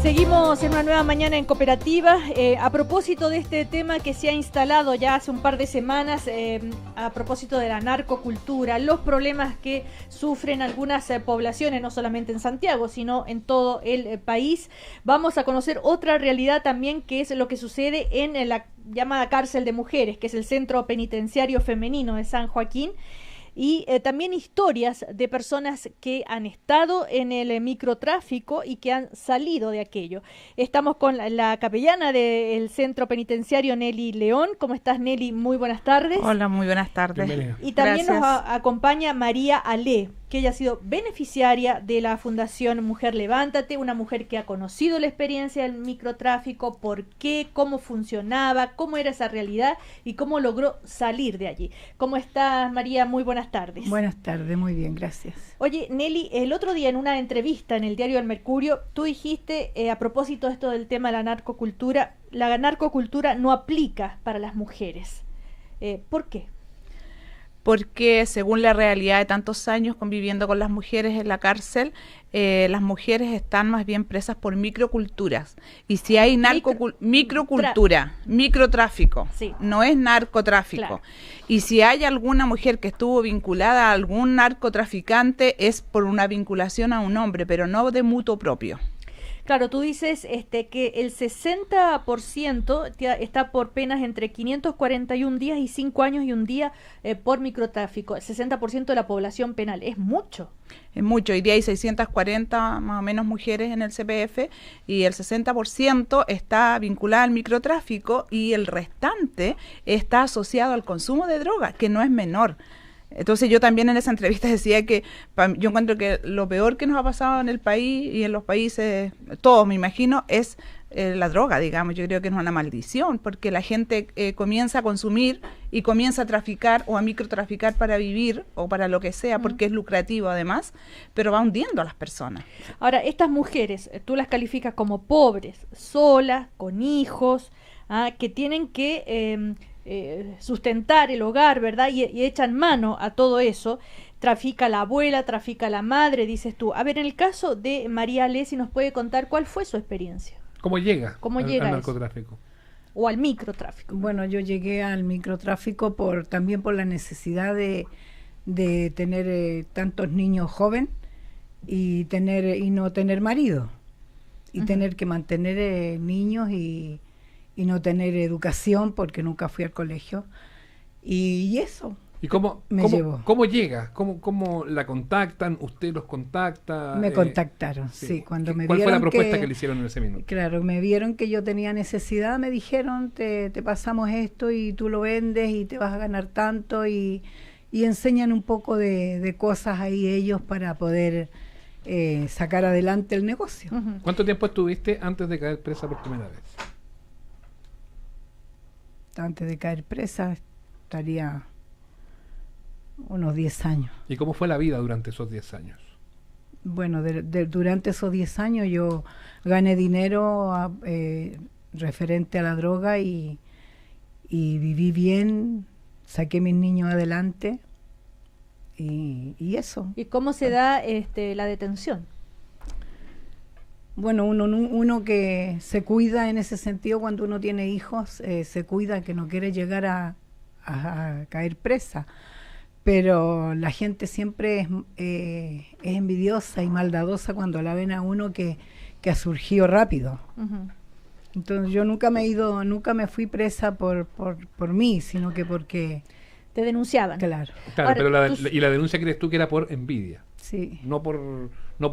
Seguimos en una nueva mañana en Cooperativa. A propósito de este tema que se ha instalado ya hace un par de semanas, a propósito de la narcocultura, los problemas que sufren algunas poblaciones, no solamente en Santiago, sino en todo el país, vamos a conocer otra realidad también, que es lo que sucede en la llamada cárcel de mujeres, que es el Centro Penitenciario Femenino de San Joaquín. Y también historias de personas que han estado en el microtráfico y que han salido de aquello. Estamos con la capellana del centro penitenciario, Nelly León. ¿Cómo estás, Nelly? Muy buenas tardes. Hola, muy buenas tardes. Bienvenida. Y también Gracias. nos acompaña María Ale, que ella ha sido beneficiaria de la Fundación Mujer Levántate, una mujer que ha conocido la experiencia del microtráfico, por qué, cómo funcionaba, cómo era esa realidad y cómo logró salir de allí. ¿Cómo estás, María? Muy buenas tardes. Buenas tardes, muy bien, gracias. Oye, Nelly, el otro día en una entrevista en el diario El Mercurio, tú dijiste, a propósito de esto del tema de la narcocultura no aplica para las mujeres. ¿Por qué? Porque según la realidad de tantos años conviviendo con las mujeres en la cárcel, las mujeres están más bien presas por microculturas. Y si hay microcultura, microtráfico, Sí. no es narcotráfico. Claro. Y si hay alguna mujer que estuvo vinculada a algún narcotraficante, es por una vinculación a un hombre, pero no de mutuo propio. Claro, tú dices que el 60% está por penas entre 541 días y 5 años y un día por microtráfico. El 60% de la población penal. Es mucho. Es mucho. Hoy día hay 640 más o menos mujeres en el CPF y el 60% está vinculada al microtráfico y el restante está asociado al consumo de drogas, que no es menor. Entonces yo también en esa entrevista decía que yo encuentro que lo peor que nos ha pasado en el país y en los países, todos me imagino, es la droga, digamos. Yo creo que es una maldición porque la gente comienza a consumir y comienza a traficar o a microtraficar para vivir o para lo que sea, porque es lucrativo además, pero va hundiendo a las personas. Ahora, estas mujeres, tú las calificas como pobres, solas, con hijos, que tienen que sustentar el hogar, ¿verdad? Y echan mano a todo eso. Trafica la abuela, trafica la madre, dices tú. A ver, en el caso de María Ale, si nos puede contar cuál fue su experiencia. ¿Cómo llega, ¿Cómo al llega eso? narcotráfico? O al microtráfico. Bueno, yo llegué al microtráfico también por la necesidad de tener tantos niños jóvenes y no tener marido y tener que mantener niños y no tener educación porque nunca fui al colegio y eso. ¿Y cómo llega? ¿Cómo la contactan? ¿Usted los contacta? Me contactaron, sí. Cuando me ¿Cuál fue vieron la propuesta que le hicieron en ese minuto? Claro, me vieron que yo tenía necesidad, me dijeron, te pasamos esto y tú lo vendes y te vas a ganar tanto y enseñan un poco de cosas ahí ellos para poder sacar adelante el negocio. Ujú. ¿Cuánto tiempo estuviste antes de caer presa por primera vez? Antes de caer presa estaría unos 10 años. ¿Y cómo fue la vida durante esos 10 años? Bueno, durante esos 10 años yo gané dinero referente a la droga y viví bien, saqué a mis niños adelante y eso. ¿Y cómo se da la detención? Bueno, uno que se cuida en ese sentido cuando uno tiene hijos, se cuida que no quiere llegar a caer presa. Pero la gente siempre es envidiosa y maldadosa cuando la ven a uno que ha surgido rápido. Ujú. Entonces yo nunca me fui presa por mí, sino que porque, Te denunciaban. claro, Claro, Ahora, pero la tú- denuncia crees tú que era por envidia, sí. no por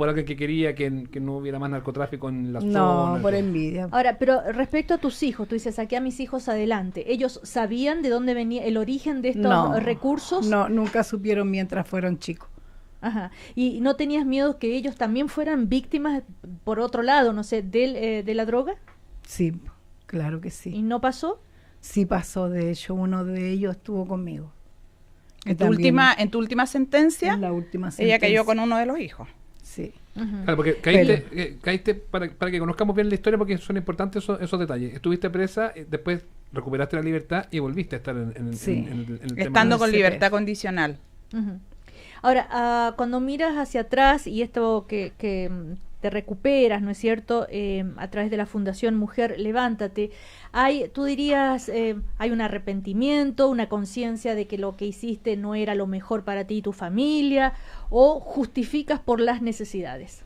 alguien que quería que no hubiera más narcotráfico en la No, zona. por eso. envidia. Ahora, pero respecto a tus hijos, tú dices, saqué a mis hijos adelante. ¿Ellos sabían de dónde venía el origen de estos recursos? No, nunca supieron mientras fueron chicos. Ajá. ¿Y no tenías miedo que ellos también fueran víctimas, por otro lado, no sé, de la droga? Sí, claro que ¿Y sí. no pasó? Sí pasó, de hecho, uno de ellos estuvo conmigo. En tu También última sentencia, en la última ella cayó sentencia. con uno de los hijos. Sí. Ujú. Claro, porque caíste para que conozcamos bien la historia, porque son importantes esos detalles. Estuviste presa, después recuperaste la libertad y volviste a estar en Sí. el tema. Estando con CPF. libertad condicional. Ujú. Ahora, cuando miras hacia atrás y esto que te recuperas, ¿no es cierto?, a través de la Fundación Mujer Levántate. Tú dirías, hay un arrepentimiento, una conciencia de que lo que hiciste no era lo mejor para ti y tu familia, o justificas por las necesidades.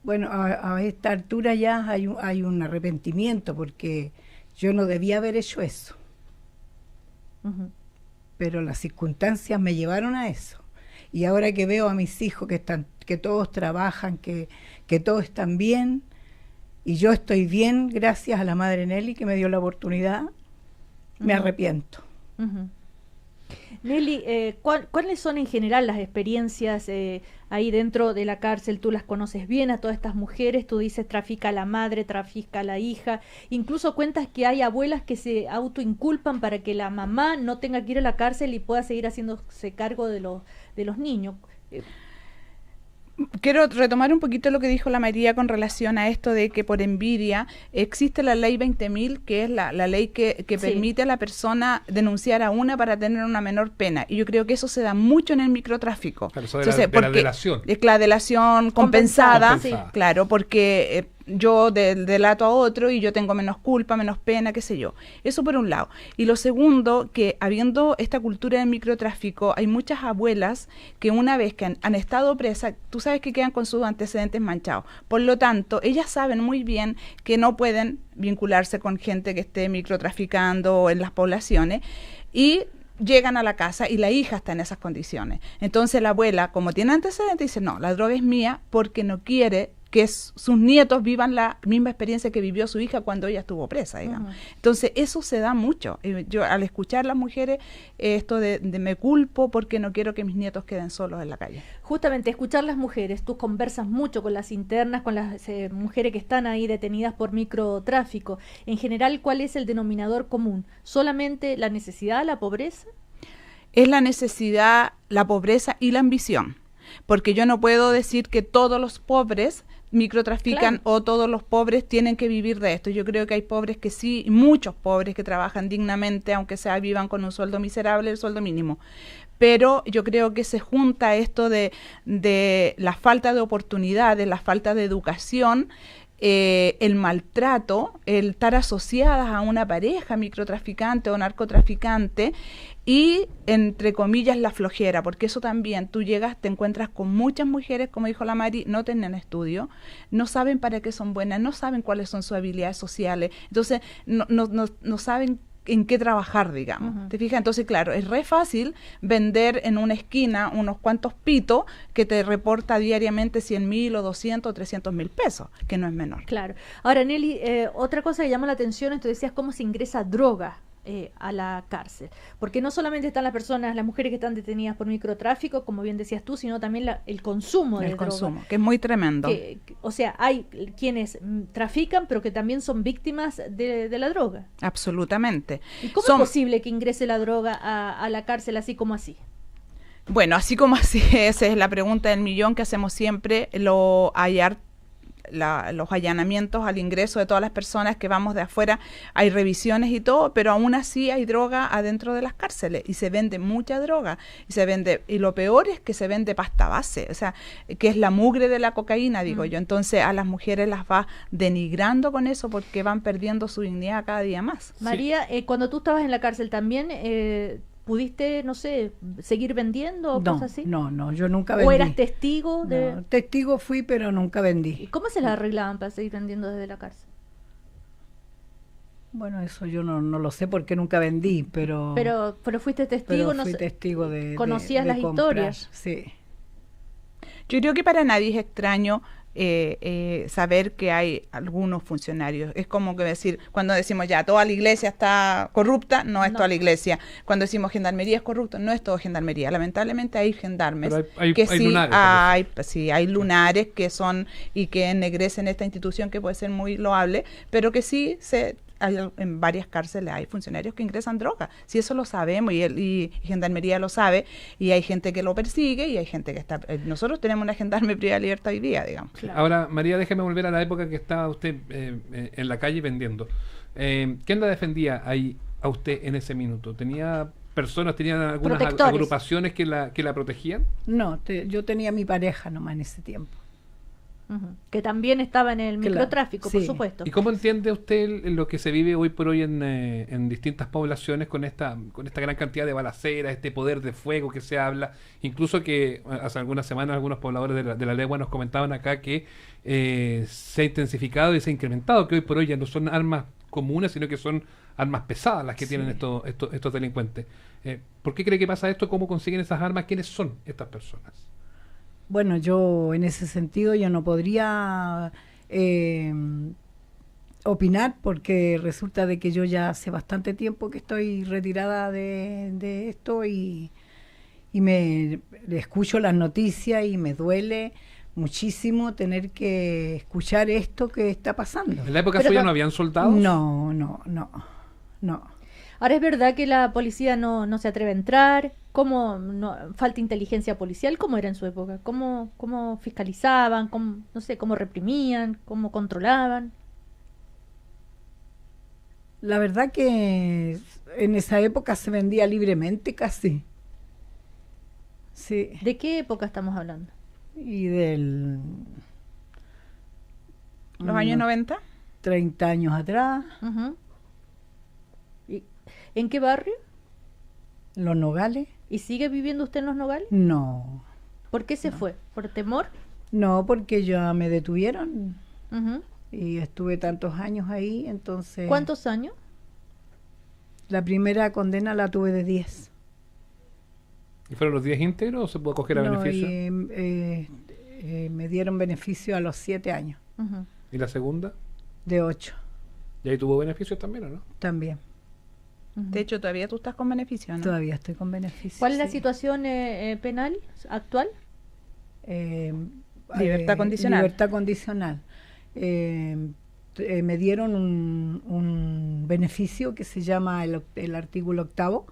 Bueno, a esta altura ya hay un arrepentimiento, porque yo no debía haber hecho eso. Ujú. Pero las circunstancias me llevaron a eso. Y ahora que veo a mis hijos que todos trabajan, que todos están bien, y yo estoy bien gracias a la Madre Nelly que me dio la oportunidad, me arrepiento. Ujú. Nelly, ¿cuáles son en general las experiencias ahí dentro de la cárcel? Tú las conoces bien a todas estas mujeres, tú dices trafica a la madre, trafica a la hija, incluso cuentas que hay abuelas que se autoinculpan para que la mamá no tenga que ir a la cárcel y pueda seguir haciéndose cargo de los niños. Quiero retomar un poquito lo que dijo la María con relación a esto de que por envidia existe la ley 20.000, que es la ley que Sí. permite a la persona denunciar a una para tener una menor pena. Y yo creo que eso se da mucho en el microtráfico. Claro, eso de la porque delación. es la delación compensada, Compensada. claro, porque yo delato a otro y yo tengo menos culpa, menos pena, qué sé yo. Eso por un lado. Y lo segundo, que habiendo esta cultura del microtráfico, hay muchas abuelas que una vez que han estado presas, tú sabes que quedan con sus antecedentes manchados. Por lo tanto, ellas saben muy bien que no pueden vincularse con gente que esté microtraficando en las poblaciones y llegan a la casa y la hija está en esas condiciones. Entonces la abuela, como tiene antecedentes, dice, no, la droga es mía porque no quiere que sus nietos vivan la misma experiencia que vivió su hija cuando ella estuvo presa, digamos. Uh-huh. Entonces, eso se da mucho. Yo, al escuchar a las mujeres, esto de me culpo porque no quiero que mis nietos queden solos en la calle. Justamente, escuchar las mujeres, tú conversas mucho con las internas, con las mujeres que están ahí detenidas por microtráfico. En general, ¿cuál es el denominador común? ¿Solamente la necesidad, la pobreza? Es la necesidad, la pobreza y la ambición. Porque yo no puedo decir que todos los pobres microtrafican, claro, o todos los pobres tienen que vivir de esto. Yo creo que hay pobres que sí, muchos pobres que trabajan dignamente, aunque sea vivan con un sueldo miserable, el sueldo mínimo. Pero yo creo que se junta esto de la falta de oportunidades, la falta de educación, el maltrato, el estar asociadas a una pareja microtraficante o narcotraficante y, entre comillas, la flojera, porque eso también, tú llegas, te encuentras con muchas mujeres, como dijo la Mari, no tienen estudio, no saben para qué son buenas, no saben cuáles son sus habilidades sociales, entonces no saben en qué trabajar, digamos. Uh-huh. ¿Te fijas? Entonces, claro, es re fácil vender en una esquina unos cuantos pitos que te reporta diariamente 100.000 o 200 o 300.000 pesos, que no es menor. Claro. Ahora, Nelly, otra cosa que llama la atención es, tú decías, cómo se ingresa droga a la cárcel. Porque no solamente están las personas, las mujeres que están detenidas por microtráfico, como bien decías tú, sino también el consumo de droga. El consumo, que es muy tremendo. O sea, hay quienes trafican, pero que también son víctimas de la droga. Absolutamente. ¿Y cómo es posible que ingrese la droga a la cárcel así como así? Bueno, así como así, esa es la pregunta del millón que hacemos siempre, los allanamientos al ingreso de todas las personas que vamos de afuera, hay revisiones y todo, pero aún así hay droga adentro de las cárceles y se vende mucha droga y lo peor es que se vende pasta base, o sea, que es la mugre de la cocaína, digo yo. Entonces a las mujeres las va denigrando con eso porque van perdiendo su dignidad cada día más. María, cuando tú estabas en la cárcel también ¿pudiste, no sé, seguir vendiendo o cosas así? No, yo nunca vendí. ¿O eras testigo de...? No, testigo fui, pero nunca vendí. ¿Y cómo se la arreglaban para seguir vendiendo desde la cárcel? Bueno, eso yo no lo sé porque nunca vendí, pero fuiste testigo, pero fui testigo de ¿conocías las comprar, historias? Sí. Yo creo que para nadie es extraño saber que hay algunos funcionarios. Es como que decir, cuando decimos ya toda la iglesia está corrupta, no es toda la iglesia. Cuando decimos gendarmería es corrupta, no es todo gendarmería. Lamentablemente hay gendarmes. Pero hay sí, lunares. Hay lunares que son y que ennegrecen esta institución, que puede ser muy loable, pero que sí en varias cárceles hay funcionarios que ingresan droga. Si eso lo sabemos y Gendarmería lo sabe, y hay gente que lo persigue y hay gente que está... nosotros tenemos una gendarme privada de libertad hoy día, digamos. Claro. Ahora, María, déjeme volver a la época que estaba usted en la calle vendiendo. ¿Quién la defendía ahí a usted en ese minuto? ¿Tenían algunas agrupaciones que la protegían? No, yo tenía mi pareja nomás en ese tiempo. Que también estaba en el Claro, microtráfico, por sí. supuesto. ¿Y cómo entiende usted lo que se vive hoy por hoy en distintas poblaciones con esta gran cantidad de balaceras, este poder de fuego que se habla? Incluso que hace algunas semanas algunos pobladores de la Legua nos comentaban acá que se ha intensificado y se ha incrementado, que hoy por hoy ya no son armas comunes, sino que son armas pesadas las que tienen estos delincuentes. ¿Por qué cree que pasa esto? ¿Cómo consiguen esas armas? ¿Quiénes son estas personas? Bueno, yo en ese sentido yo no podría opinar porque resulta de que yo ya hace bastante tiempo que estoy retirada de esto y me escucho las noticias y me duele muchísimo tener que escuchar esto que está pasando. ¿En la época Pero suya no- no habían soldados? No. Ahora, ¿es verdad que la policía no se atreve a entrar? ¿Cómo falta inteligencia policial? ¿Cómo era en su época? ¿Cómo fiscalizaban? No sé, ¿cómo reprimían? ¿Cómo controlaban? La verdad que en esa época se vendía libremente casi. Sí. ¿De qué época estamos hablando? Y del... ¿Los años 90? 30 años atrás, Ujú. ¿Y en qué barrio? Los Nogales. ¿Y sigue viviendo usted en Los Nogales? No, ¿Por qué se fue? ¿Por temor? no, porque ya me detuvieron Ujú. y estuve tantos años ahí, entonces... ¿Cuántos años? La primera condena la tuve de 10. ¿Y fueron los 10 íntegros o se pudo coger a No, beneficio? me dieron beneficio a los 7 años, Ujú. ¿Y la segunda? de 8 ¿Y ahí tuvo beneficios también o no? también. Ujú. De hecho, todavía tú estás con beneficio, ¿no? Todavía estoy con beneficio. ¿Cuál es la sí. situación penal actual? Libertad condicional. Libertad condicional. Me dieron un beneficio que se llama el artículo 8º,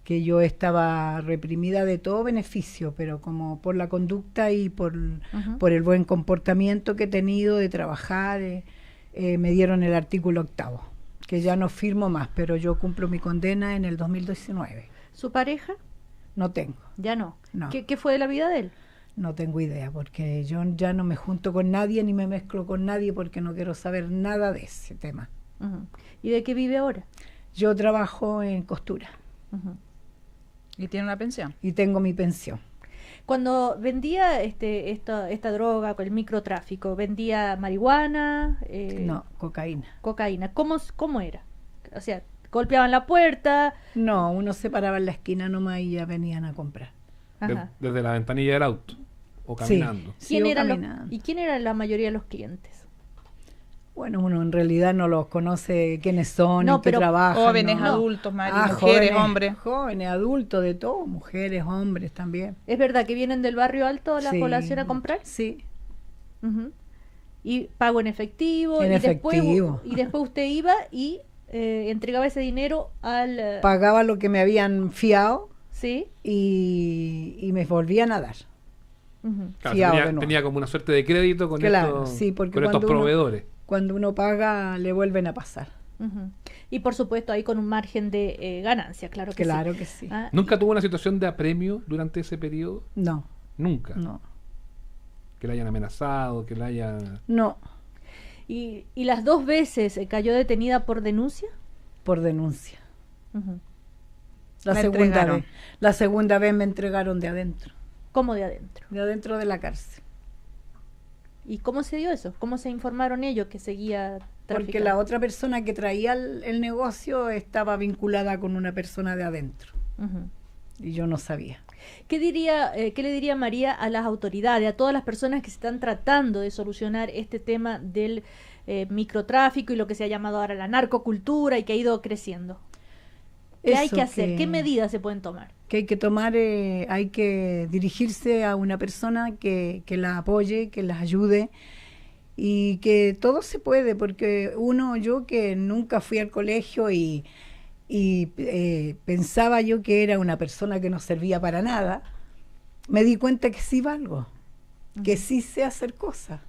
que yo estaba reprimida de todo beneficio, pero como por la conducta y por el buen comportamiento que he tenido de trabajar, me dieron el artículo 8º, que ya no firmo más, pero yo cumplo mi condena en el 2019. ¿Su pareja? No tengo. Ya no. No. ¿Qué fue de la vida de él? No tengo idea, porque yo ya no me junto con nadie ni me mezclo con nadie porque no quiero saber nada de ese tema. Ujú. ¿Y de qué vive ahora? Yo trabajo en costura Ujú. Y tiene una pensión. y tengo mi pensión. Cuando vendía esta droga con el microtráfico, ¿vendía marihuana? No, cocaína. Cocaína. ¿Cómo era? O sea, golpeaban la puerta. No, uno se paraba en la esquina nomás y ya venían a comprar. Ajá. Desde la ventanilla del auto o caminando. Sí, ¿Quién o eran caminando. ¿Y quién era la mayoría de los clientes? Bueno, uno en realidad no los conoce quiénes son, No, en qué pero trabajan. Jóvenes, no. adultos, Mari, mujeres, jóvenes, hombres. Jóvenes, adultos, de todo, mujeres, hombres también. ¿Es verdad que vienen del barrio alto la Sí, población a comprar? Sí, Ujú. Y pago en efectivo. En y efectivo. Después usted iba y entregaba ese dinero al... pagaba lo que me habían fiado ¿Sí? y me volvían a dar. Ujú. Claro, Fiado de tenía, nuevo. tenía como una suerte de crédito con Claro, estos, sí, porque con estos cuando uno- proveedores. Cuando uno paga, le vuelven a pasar. Ujú. Y por supuesto ahí con un margen de ganancia, claro que Claro sí. que sí. Ah, ¿Nunca tuvo una situación de apremio durante ese periodo? No, Nunca. no, Que la hayan amenazado, que la hayan... no, y las dos veces cayó detenida por denuncia. por denuncia. Ujú. La Me segunda entregaron. vez. La segunda vez me entregaron de adentro ¿Cómo de adentro? de la cárcel. ¿Y cómo se dio eso? ¿Cómo se informaron ellos que seguía Porque traficando? la otra persona que traía el negocio estaba vinculada con una persona de adentro. Ujú. Y yo no sabía. ¿Qué le diría María a las autoridades, a todas las personas que se están tratando de solucionar este tema del microtráfico y lo que se ha llamado ahora la narcocultura y que ha ido creciendo? ¿Qué hay Eso que hacer? ¿Qué medidas se pueden tomar? Que hay que tomar, hay que dirigirse a una persona que la apoye, que las ayude y que todo se puede, porque yo que nunca fui al colegio y pensaba yo que era una persona que no servía para nada, me di cuenta que sí valgo, que sí sé hacer cosas,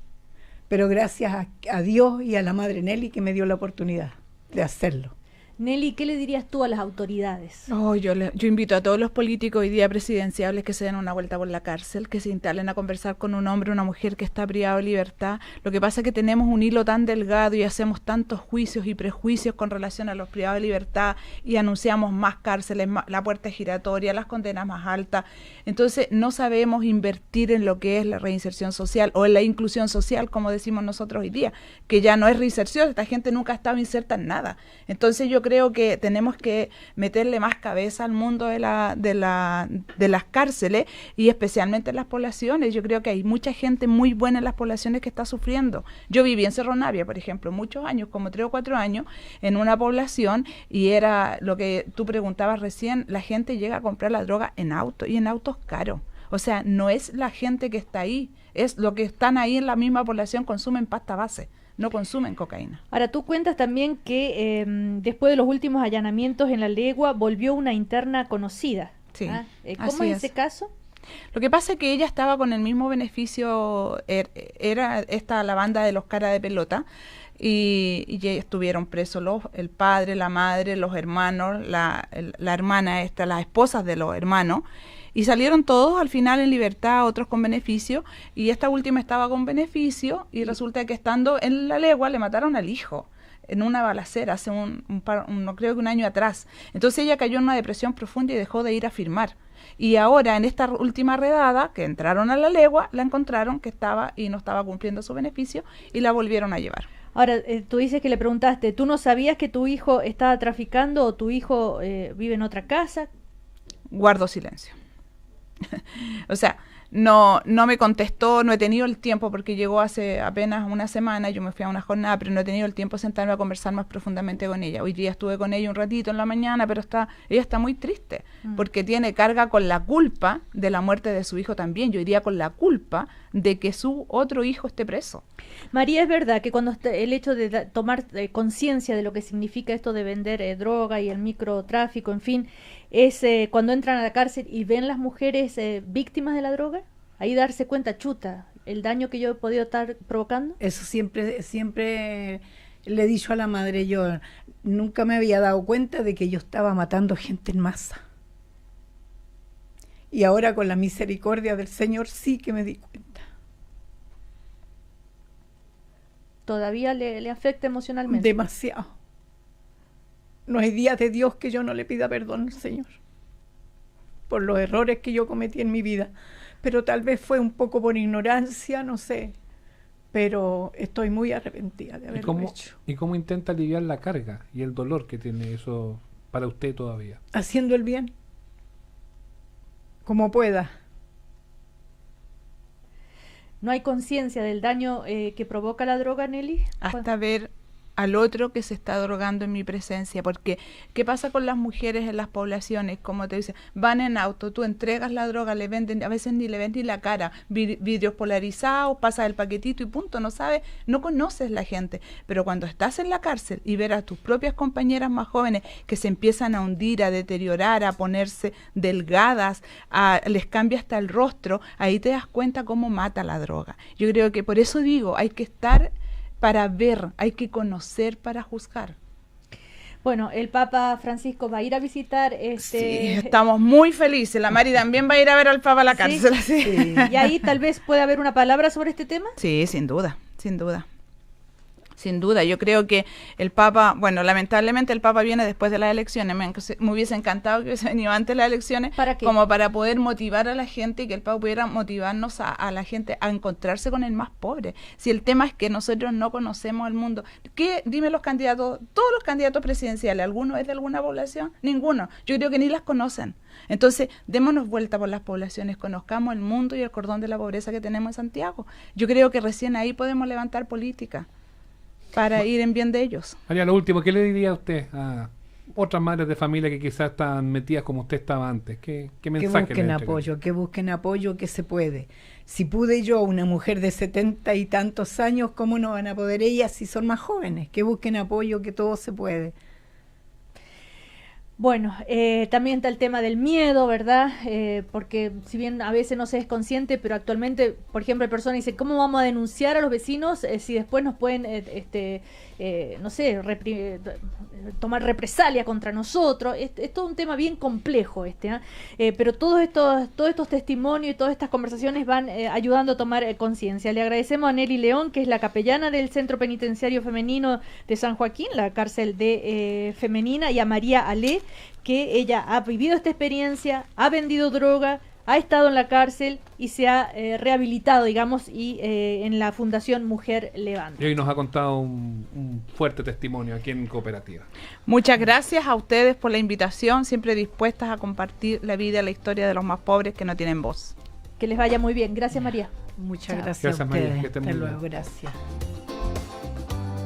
pero gracias a Dios y a la Madre Nelly que me dio la oportunidad de hacerlo. Nelly, ¿qué le dirías tú a las autoridades? Oh, yo invito a todos los políticos hoy día presidenciables que se den una vuelta por la cárcel, que se instalen a conversar con un hombre o una mujer que está privado de libertad. Lo que pasa es que tenemos un hilo tan delgado y hacemos tantos juicios y prejuicios con relación a los privados de libertad y anunciamos más cárceles, la puerta giratoria, las condenas más altas. Entonces no sabemos invertir en lo que es la reinserción social o en la inclusión social, como decimos nosotros hoy día, que ya no es reinserción, esta gente nunca ha estado inserta en nada. Entonces yo creo que tenemos que meterle más cabeza al mundo de las cárceles y especialmente en las poblaciones. Yo creo que hay mucha gente muy buena en las poblaciones que está sufriendo. Yo viví en Cerro Navia, por ejemplo, muchos años, como 3 o 4 años, en una población, y era lo que tú preguntabas recién, la gente llega a comprar la droga en auto y en autos caros. O sea, no es la gente que está ahí, es lo que están ahí en la misma población, consumen pasta base. No consumen cocaína. Ahora, tú cuentas también que después de los últimos allanamientos en La Legua volvió una interna conocida. Sí, ¿Cómo es ese caso? Lo que pasa es que ella estaba con el mismo beneficio, era la banda de los cara de pelota, y estuvieron presos el padre, la madre, los hermanos, la hermana las esposas de los hermanos, y salieron todos al final en libertad, otros con beneficio, y esta última estaba con beneficio, y resulta que estando en La Legua le mataron al hijo en una balacera hace no creo que un año atrás. Entonces ella cayó en una depresión profunda y dejó de ir a firmar. Y ahora en esta última redada, que entraron a La Legua, la encontraron que estaba y no estaba cumpliendo su beneficio y la volvieron a llevar. Ahora, tú dices que le preguntaste, ¿tú no sabías que tu hijo estaba traficando o tu hijo vive en otra casa? Guardo silencio. O sea, no me contestó, no he tenido el tiempo porque llegó hace apenas una semana, yo me fui a una jornada, pero no he tenido el tiempo de sentarme a conversar más profundamente con ella. Hoy día estuve con ella un ratito en la mañana, pero ella está muy triste porque tiene carga con la culpa de la muerte de su hijo también, yo diría con la culpa de que su otro hijo esté preso. María, es verdad que cuando el hecho de tomar conciencia de lo que significa esto de vender droga y el microtráfico, en fin, es cuando entran a la cárcel y ven las mujeres víctimas de la droga, ahí darse cuenta, chuta, el daño que yo he podido estar provocando. Eso siempre le he dicho a la madre, yo nunca me había dado cuenta de que yo estaba matando gente en masa. Y ahora con la misericordia del Señor sí que me di cuenta. ¿Todavía le afecta emocionalmente? Demasiado. No hay día de Dios que yo no le pida perdón al Señor por los errores que yo cometí en mi vida. Pero tal vez fue un poco por ignorancia, no sé. Pero estoy muy arrepentida de haberlo hecho. ¿Y cómo intenta aliviar la carga y el dolor que tiene eso para usted todavía? Haciendo el bien. Como pueda. ¿No hay conciencia del daño que provoca la droga, Nelly? Hasta ver al otro que se está drogando en mi presencia, porque ¿qué pasa con las mujeres en las poblaciones? Como te dicen, van en auto, tú entregas la droga, le venden, a veces ni le ven ni la cara, vidrios polarizados, pasas el paquetito y punto, no sabes, no conoces la gente, pero cuando estás en la cárcel y ver a tus propias compañeras más jóvenes que se empiezan a hundir, a deteriorar, a ponerse delgadas, les cambia hasta el rostro, ahí te das cuenta cómo mata la droga. Yo creo que por eso digo, hay que estar para ver, hay que conocer para juzgar. Bueno, el Papa Francisco va a ir a visitar Sí, estamos muy felices. La Mari también va a ir a ver al Papa a la cárcel. Sí. Sí. ¿Y ahí tal vez pueda haber una palabra sobre este tema? Sí, sin duda, sin duda. Sin duda, yo creo que el Papa, bueno, lamentablemente el Papa viene después de las elecciones, me hubiese encantado que hubiese venido antes de las elecciones, ¿para qué? Como para poder motivar a la gente y que el Papa pudiera motivarnos a la gente a encontrarse con el más pobre. Si el tema es que nosotros no conocemos el mundo, dime los candidatos, todos los candidatos presidenciales, ¿alguno es de alguna población? Ninguno, yo creo que ni las conocen. Entonces, démonos vuelta por las poblaciones, conozcamos el mundo y el cordón de la pobreza que tenemos en Santiago. Yo creo que recién ahí podemos levantar política para ir en bien de ellos. María, lo último, ¿qué le diría a usted a otras madres de familia que quizás están metidas como usted estaba antes? ¿Qué mensaje que busquen apoyo, que se puede. Si pude yo, una mujer de 70 y tantos años, ¿cómo no van a poder ellas si son más jóvenes? Que busquen apoyo, que todo se puede. Bueno, también está el tema del miedo, ¿verdad? Porque si bien a veces no se es consciente, pero actualmente, por ejemplo, hay personas que dicen, ¿cómo vamos a denunciar a los vecinos si después nos pueden, no sé, tomar represalia contra nosotros. Es todo un tema bien complejo pero todos estos testimonios y todas estas conversaciones van ayudando a tomar conciencia. Le agradecemos a Nelly León, que es la capellana del Centro Penitenciario Femenino de San Joaquín, la cárcel de femenina, y a María Ale, que ella ha vivido esta experiencia, ha vendido droga, ha estado en la cárcel y se ha rehabilitado, digamos, y en la Fundación Mujer Levante. Y hoy nos ha contado un fuerte testimonio aquí en Cooperativa. Muchas gracias a ustedes por la invitación, siempre dispuestas a compartir la vida y la historia de los más pobres que no tienen voz. Que les vaya muy bien. Gracias, María. Muchas Chao. gracias Gracias, a María, ustedes. que estén Hasta muy bien. luego, gracias.